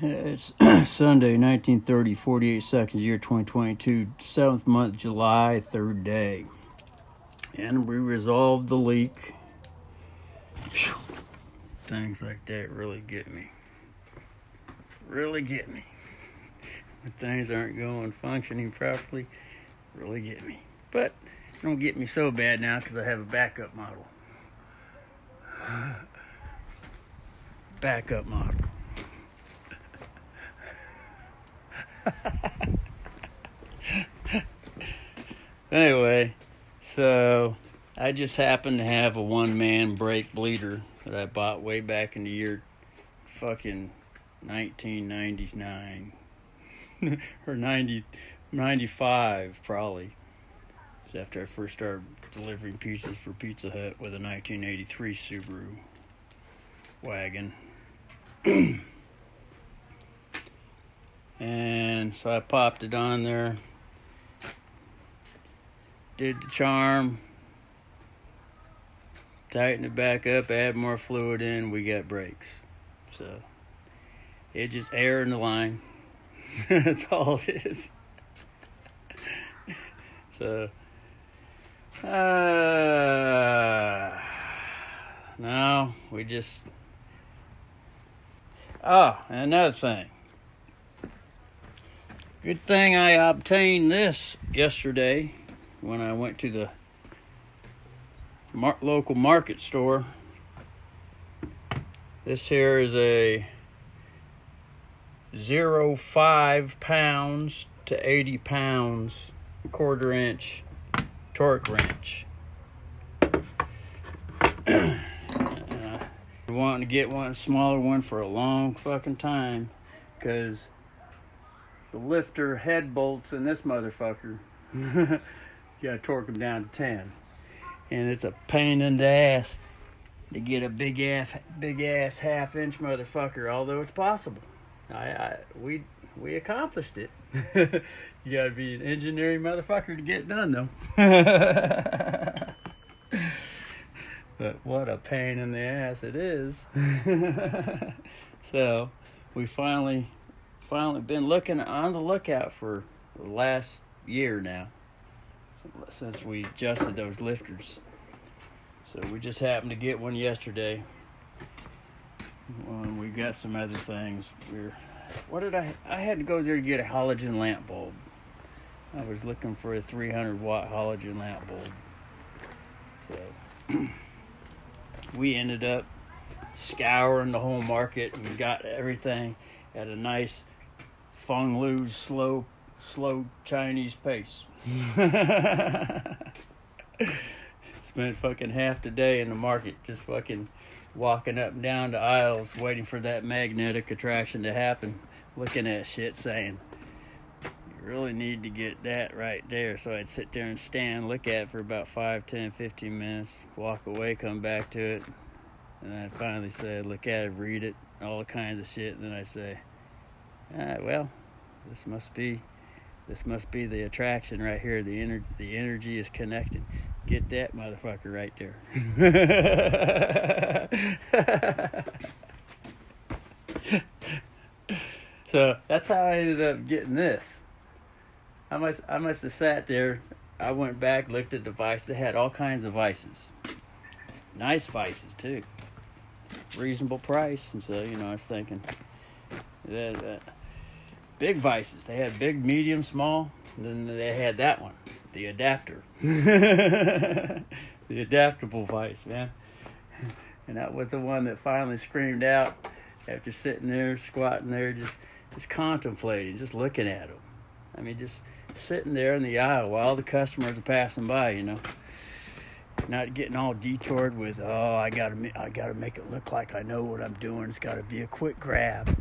It's Sunday, 1930, 48 seconds, year 2022, 7th month, July, 3rd day. And we resolved the leak. Whew. Things like that really get me. Really get me. When things aren't functioning properly, really get me. But it don't get me so bad now because I have a backup model. Backup model. Anyway, so I just happen to have a one-man brake bleeder that I bought way back in the year fucking 1999 or 95 probably. It's after I first started delivering pizzas for Pizza Hut with a 1983 Subaru wagon. And so I popped it on there, did the charm, tighten it back up, add more fluid in, we got brakes. So it just air in the line. That's all it is. So no, we just another thing. Good thing I obtained this yesterday when I went to the local market store. This here is a 0.5 pounds to 80 pounds 1/4 inch torque wrench. Wanting to get one smaller one for a long fucking time because the lifter head bolts in this motherfucker, you gotta torque them down to 10, and it's a pain in the ass to get a big ass 1/2 inch motherfucker. Although it's possible, we accomplished it. You gotta be an engineering motherfucker to get it done though. But what a pain in the ass it is. So we finally been on the lookout for the last year now since we adjusted those lifters. So we just happened to get one yesterday. We got some other things. I had to go there to get a halogen lamp bulb. I was looking for a 300 watt halogen lamp bulb. So we ended up scouring the whole market and got everything at a nice Feng Lu's slow Chinese pace. Spent fucking half the day in the market just fucking walking up and down the aisles waiting for that magnetic attraction to happen, looking at shit saying, you really need to get that right there. So I'd sit there and stand, look at it for about 5, 10, 15 minutes, walk away, come back to it, and then I'd finally say, look at it, read it, all kinds of shit, and then I say, well, this must be the attraction right here. The energy is connected. Get that motherfucker right there. So that's how I ended up getting this. I must have sat there. I went back, looked at the vice. They had all kinds of vices. Nice vices too. Reasonable price. And so, I was thinking big vices. They had big, medium, small. And then they had that one, the adapter. The adaptable vice, man. And that was the one that finally screamed out after sitting there, squatting there, just contemplating, just looking at them. I mean, just sitting there in the aisle while the customers are passing by, Not getting all detoured with, I gotta make it look like I know what I'm doing. It's gotta be a quick grab.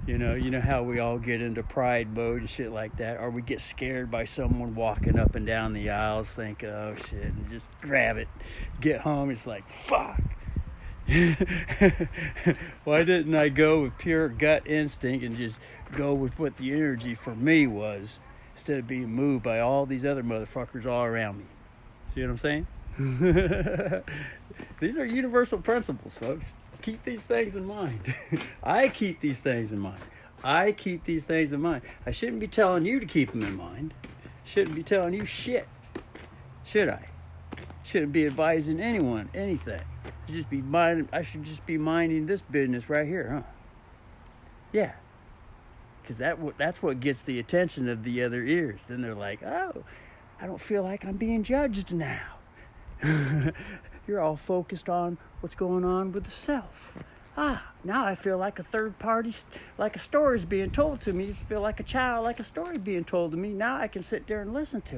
You know how we all get into pride mode and shit like that, or we get scared by someone walking up and down the aisles, think, oh shit, and just grab it. Get home, it's like, fuck. Why didn't I go with pure gut instinct and just go with what the energy for me was, instead of being moved by all these other motherfuckers all around me? See what I'm saying? These are universal principles, folks. Keep these things in mind. I keep these things in mind. I keep these things in mind. I shouldn't be telling you to keep them in mind. Shouldn't be telling you shit. Should I? Shouldn't be advising anyone anything. I should just be minding this business right here, huh? Yeah. Because that's what gets the attention of the other ears. Then they're like, oh, I don't feel like I'm being judged now. You're all focused on what's going on with the self. Now I feel like a third party, like a story's being told to me. I feel like a child, like a story being told to me. Now I can sit there and listen to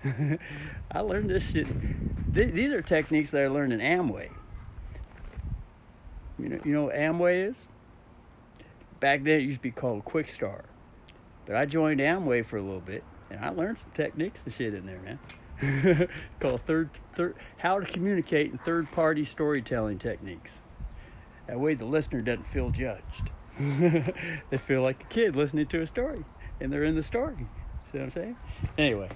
it. I learned this shit. These are techniques that I learned in Amway. You know what Amway is? Back then it used to be called Quick Start. But I joined Amway for a little bit, and I learned some techniques and shit in there, man. Called how to communicate in third-party storytelling techniques. That way the listener doesn't feel judged. They feel like a kid listening to a story, and they're in the story. See what I'm saying? Anyway,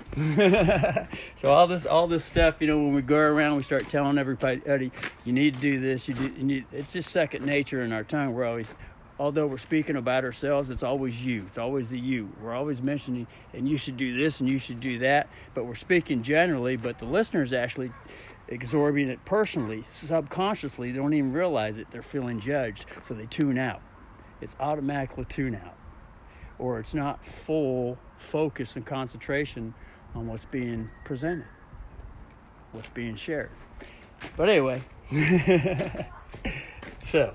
so all this stuff, when we go around, we start telling everybody, you need to do this. It's just second nature in our tongue. Although we're speaking about ourselves, it's always you. It's always the you. We're always mentioning, and you should do this, and you should do that. But we're speaking generally, but the listener's actually absorbing it personally, subconsciously. They don't even realize it. They're feeling judged, so they tune out. It's automatically tune out. Or it's not full focus and concentration on what's being presented, what's being shared. But anyway, so...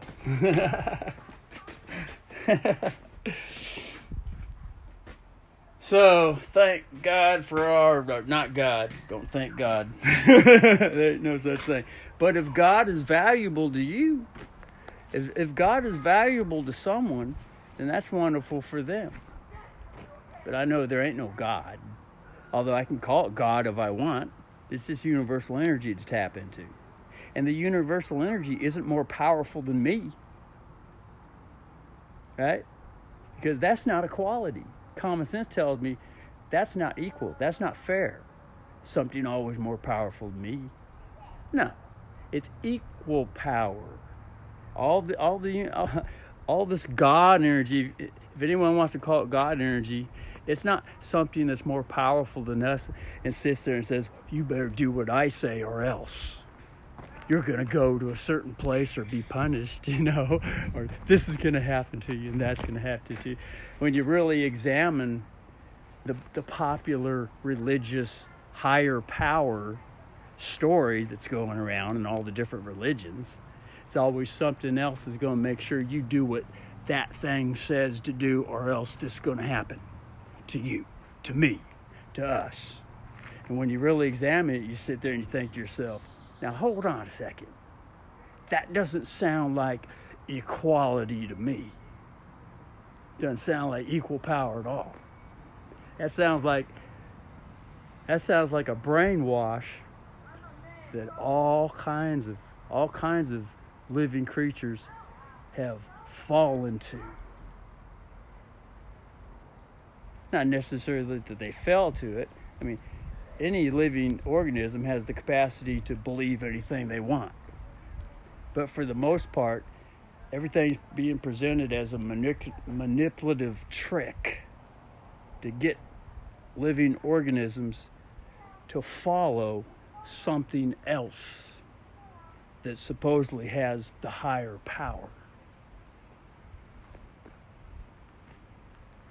So, thank God for not God, don't thank God. There ain't no such thing. But if God is valuable to you, if God is valuable to someone, then that's wonderful for them. But I know there ain't no God. Although I can call it God if I want. It's just universal energy to tap into. And the universal energy isn't more powerful than me. Right? Because that's not equality. Common sense tells me that's not equal. That's not fair. Something always more powerful than me. No. It's equal power. All this God energy, if anyone wants to call it God energy, it's not something that's more powerful than us and sits there and says, you better do what I say or else. You're going to go to a certain place or be punished, or this is going to happen to you and that's going to happen to you. When you really examine the popular religious higher power story that's going around in all the different religions, it's always something else is going to make sure you do what that thing says to do, or else this is going to happen to you, to me, to us. And when you really examine it, you sit there and you think to yourself, now, hold on a second. That doesn't sound like equality to me. Doesn't sound like equal power at all. That sounds like a brainwash that all kinds of living creatures have fallen to. Not necessarily that they fell to it. I mean, any living organism has the capacity to believe anything they want. But for the most part, everything's being presented as a manipulative trick to get living organisms to follow something else that supposedly has the higher power.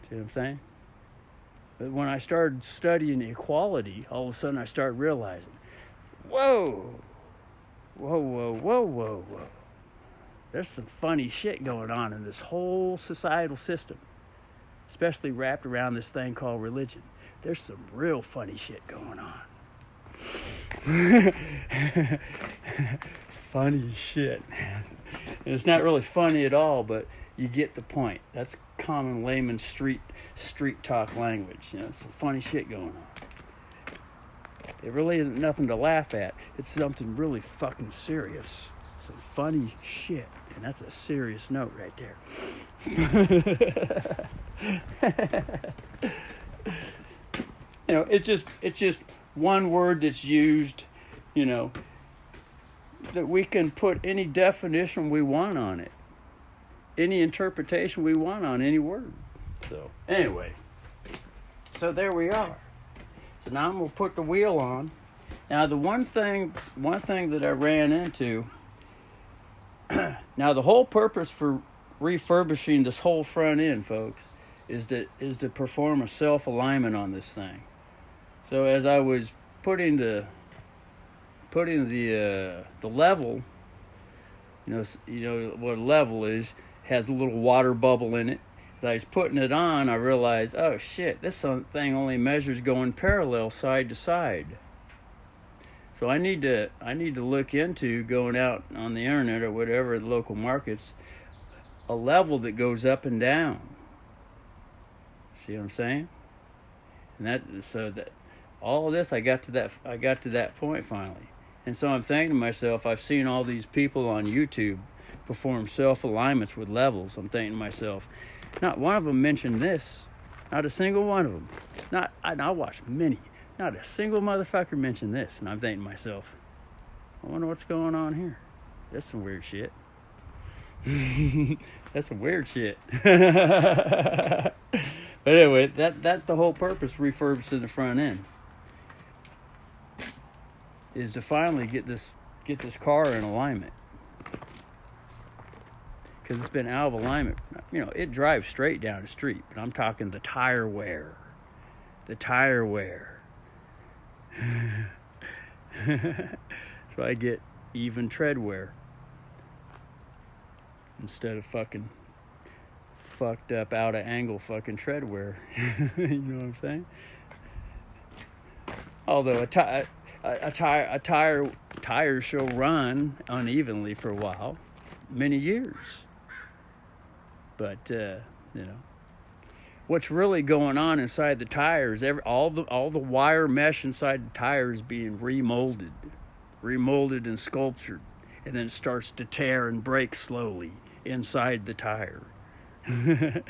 See what I'm saying? But when I started studying equality, all of a sudden I started realizing, whoa. There's some funny shit going on in this whole societal system, especially wrapped around this thing called religion. There's some real funny shit going on. Funny shit, man. And it's not really funny at all, but you get the point. That's common layman street talk language. Some funny shit going on. It really isn't nothing to laugh at. It's something really fucking serious. Some funny shit. And that's a serious note right there. It's just one word that's used, that we can put any definition we want on it. any interpretation we want on any word. So anyway, so there we are. So now I'm gonna put the wheel on. Now the one thing that I ran into. Now the whole purpose for refurbishing this whole front end, folks, is to perform a self-alignment on this thing. So as I was putting the level, you know what a level is, has a little water bubble in it. As I was putting it on, I realized, oh shit, this thing only measures going parallel side to side. So I need to look into going out on the internet or whatever, the local markets, a level that goes up and down. See what I'm saying? And that all of this, I got to that point finally. And so I'm thinking to myself, I've seen all these people on YouTube perform self-alignments with levels. I'm thinking to myself, not one of them mentioned this. Not a single one of them. I watched many. Not a single motherfucker mentioned this. And I'm thinking to myself, I wonder what's going on here. That's some weird shit. That's some weird shit. But anyway, that's the whole purpose of refurbishing the front end. Is to finally get this car in alignment. Because it's been out of alignment. You know, it drives straight down the street, but I'm talking the tire wear. The tire wear. So I get even tread wear. Instead of fucking fucked up out of angle fucking tread wear. You know what I'm saying? Although tires shall run unevenly for a while, many years. But you know, what's really going on inside the tires? All the wire mesh inside the tire is being remolded and sculptured, and then it starts to tear and break slowly inside the tire. And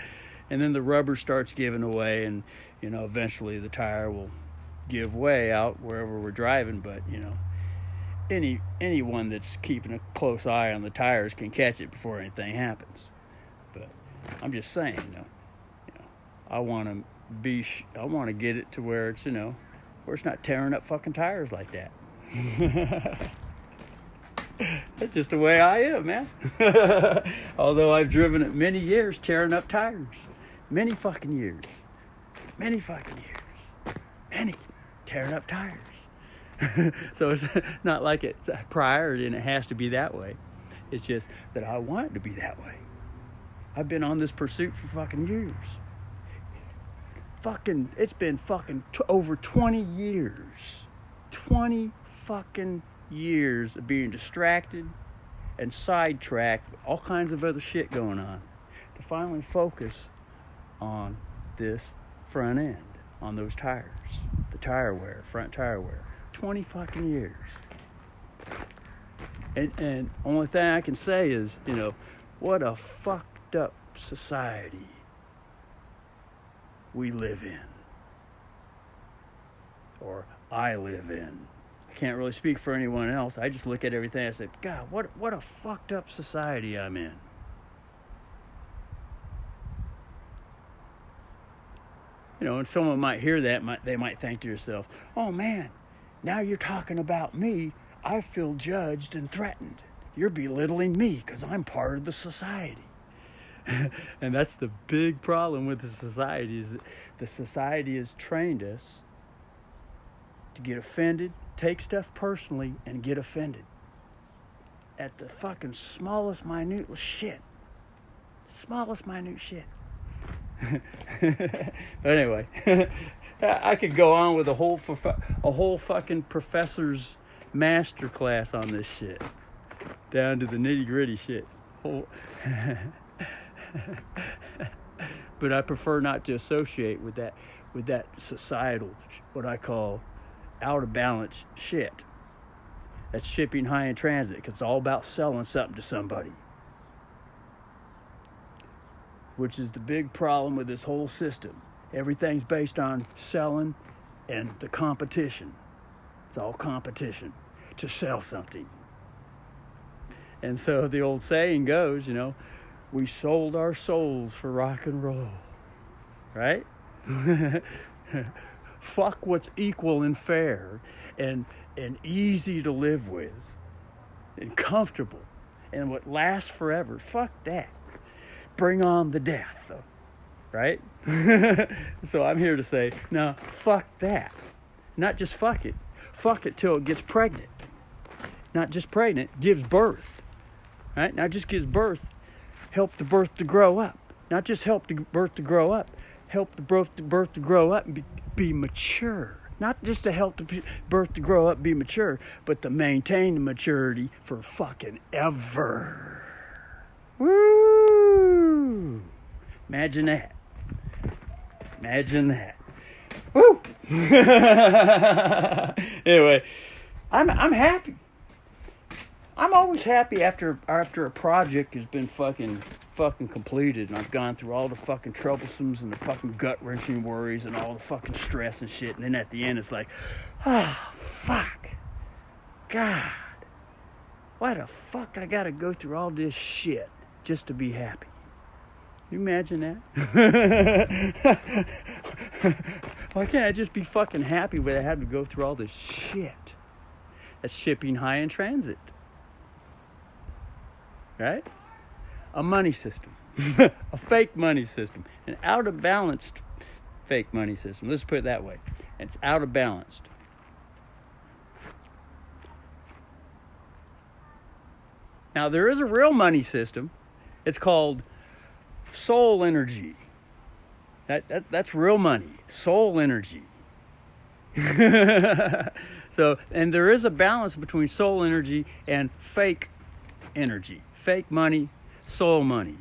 then the rubber starts giving away, and you know, eventually the tire will give way out wherever we're driving. But you know, anyone that's keeping a close eye on the tires can catch it before anything happens. But I'm just saying, you know, I want to get it to where it's, you know, where it's not tearing up fucking tires like that. That's just the way I am, man. Although I've driven it many years tearing up tires. Many fucking years. Many tearing up tires. So it's not like it's a priority and it has to be that way. It's just that I want it to be that way. I've been on this pursuit for fucking years. It's been over 20 years. 20 fucking years of being distracted and sidetracked with all kinds of other shit going on to finally focus on this front end, on those tires, the tire wear, front tire wear. 20 fucking years. And only thing I can say is, you know, what a fucked up society we live in, or I live in. I can't really speak for anyone else. I just look at everything and say, God, what a fucked up society I'm in. You know, and someone might hear that, they might think to yourself, oh man, now you're talking about me. I feel judged and threatened. You're belittling me because I'm part of the society. And that's the big problem with the society, is that the society has trained us to get offended, take stuff personally, and get offended at the fucking smallest minute shit. But anyway, I could go on with a whole fucking professor's master class on this shit, down to the nitty gritty shit. But I prefer not to associate with that societal, what I call out of balance shit. That's shipping high in transit, because it's all about selling something to somebody. Which is the big problem with this whole system. Everything's based on selling and the competition. It's all competition to sell something. And so the old saying goes, you know, We sold our souls for rock and roll. Right? Fuck what's equal and fair and easy to live with and comfortable and what lasts forever. Fuck that. Bring on the death, though. Right? So I'm here to say, no, fuck that. Not just fuck it. Fuck it till it gets pregnant. Not just pregnant, gives birth. Right? Not just gives birth, help the birth to grow up. Not just help the birth to grow up, help the birth to grow up and be mature. Not just to help the birth to grow up and be mature, but to maintain the maturity for fucking ever. Woo! Imagine that. Imagine that. Woo! Anyway, I'm happy. I'm always happy after a project has been fucking completed and I've gone through all the fucking troublesomes and the fucking gut-wrenching worries and all the fucking stress and shit, and then at the end it's like, oh, fuck. God. Why the fuck I gotta go through all this shit just to be happy? Can you imagine that? Why can't I just be fucking happy without having to go through all this shit? That's shipping high in transit. Right? A money system. A fake money system. An out-of-balanced fake money system. Let's put it that way. It's out-of-balanced. Now, there is a real money system. It's called soul energy. That's real money. Soul energy. So, and there is a balance between soul energy and fake energy. Fake money, soul money.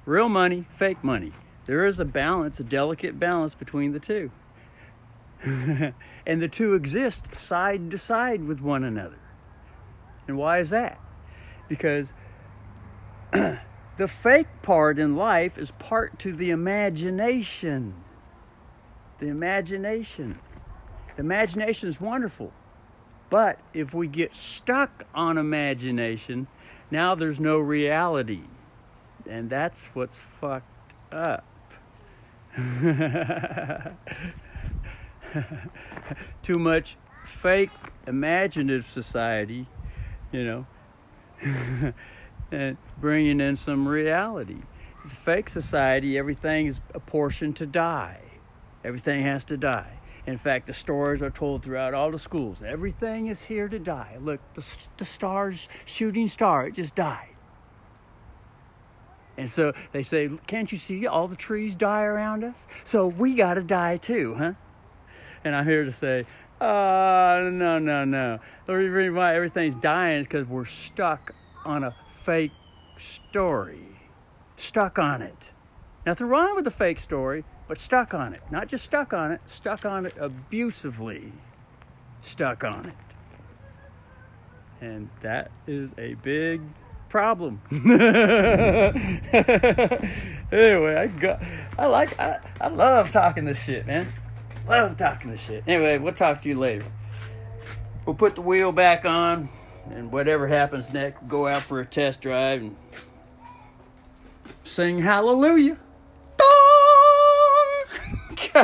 Real money, fake money. There is a balance, a delicate balance between the two. And the two exist side to side with one another. And why is that? Because the fake part in life is part to the imagination. The imagination. The imagination is wonderful. But if we get stuck on imagination, now there's no reality. And that's what's fucked up. Too much fake imaginative society, and bringing in some reality. The fake society, everything's apportioned to die. Everything has to die. In fact, the stories are told throughout all the schools. Everything is here to die. Look, the shooting star, it just died. And so they say, can't you see all the trees die around us? So we got to die too, huh? And I'm here to say, no. The reason why everything's dying is because we're stuck on a fake story. Stuck on it. Nothing wrong with the fake story, but stuck on it. Not just stuck on it abusively. Stuck on it. And that is a big problem. Anyway, I love talking this shit, man. Love talking this shit. Anyway, we'll talk to you later. We'll put the wheel back on, and whatever happens next, go out for a test drive and sing hallelujah.